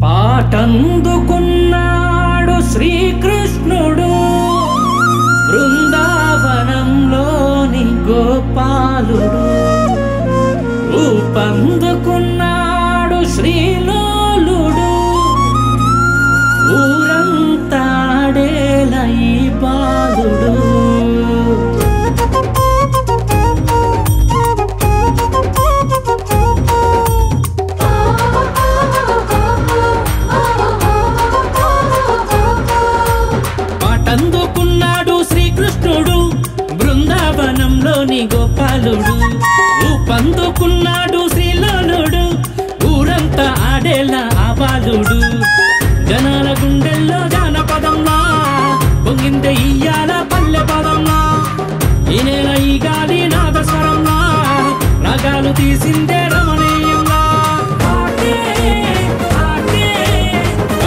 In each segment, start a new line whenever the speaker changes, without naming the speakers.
పాటందుకున్నాడు శ్రీకృష్ణుడు బృందావనంలోని గోపాలుడు. రూపందుకున్నాడు శ్రీలోలుడు ఊరంతాడేల ఈ బాలుడు. పాటందుకున్నాడు శ్రీకృష్ణుడు బృందావనంలోని గోపాలుడు. రూపందుకున్నాడు శ్రీలోలుడు ఊరంతా ఆడేలా ఆ బాలుడు. జనాల గుండెల్లో జానపదంలా పొంగిందే ఇయ్యాల పల్లె పదంలా. ఈ నేల ఈ గాలి నాదస్వరంలా రాగాలు తీసిందే రమణీయంలా.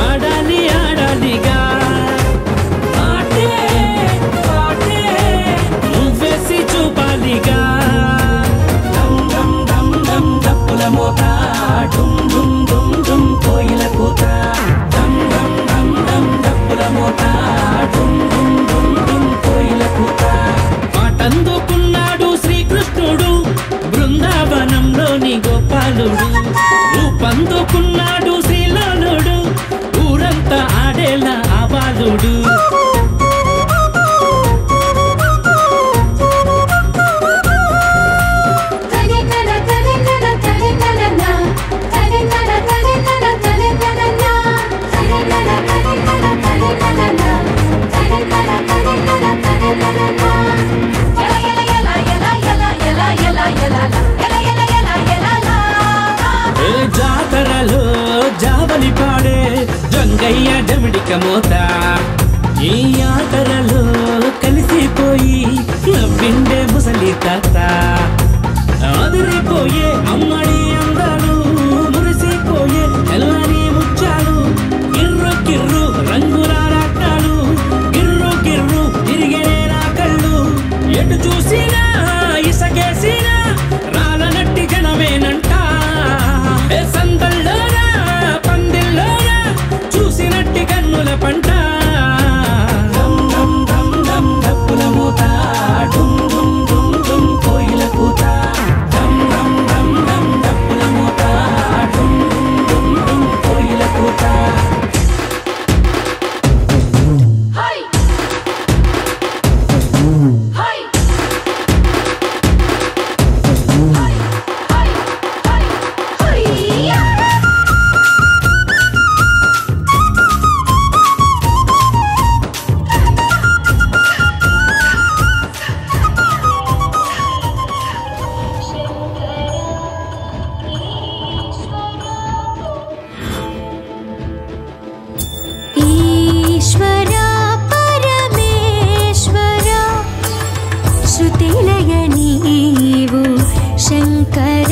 ఆడాలి ఆడాలిగా నువ్వేసి చూపాలిగా. డప్పుల మోత డుమ్ డుమ్ డుమ్ డుమ్ కోయిల కూత. డప్పుల మోత డుమ్ డుమ్ డుమ్ డుమ్ కోయిల కూత. పాటందుకున్నాడు శ్రీకృష్ణుడు బృందావనంలోని గోపాలుడు. రూపందుకున్నాడు శ్రీలోలుడు ఊరంతా ఆడేలా ఆ బాలుడు. జాతరలో జావలి పాడే జంగయ్య డమిడిక మోత. ఈ ఆటలలో కలిసిపోయి నవ్విండే ముసలి తాత. అదిరిపోయే అమ్మడి అందాలు మురిసిపోయే తెల్లని ముచ్చాలు. కిర్రు కిర్రు రంగుల రాట్టాలు కిర్రు కిర్రు తిరిగే నా కళ్ళు. ఎటు చూసినా ఇసకేసినా రాలనట్టి జనమేనంట. సందల్లోనా పందిల్లోనా చూసినట్టి కన్నుల పంట. డప్పుల మూత డుమ్ డుమ్ డుమ్ డుమ్ కోయిల కూత. డప్పుల మూత డుమ్ డుమ్ డుమ్ డుమ్ కోయిల కూత.
శంకర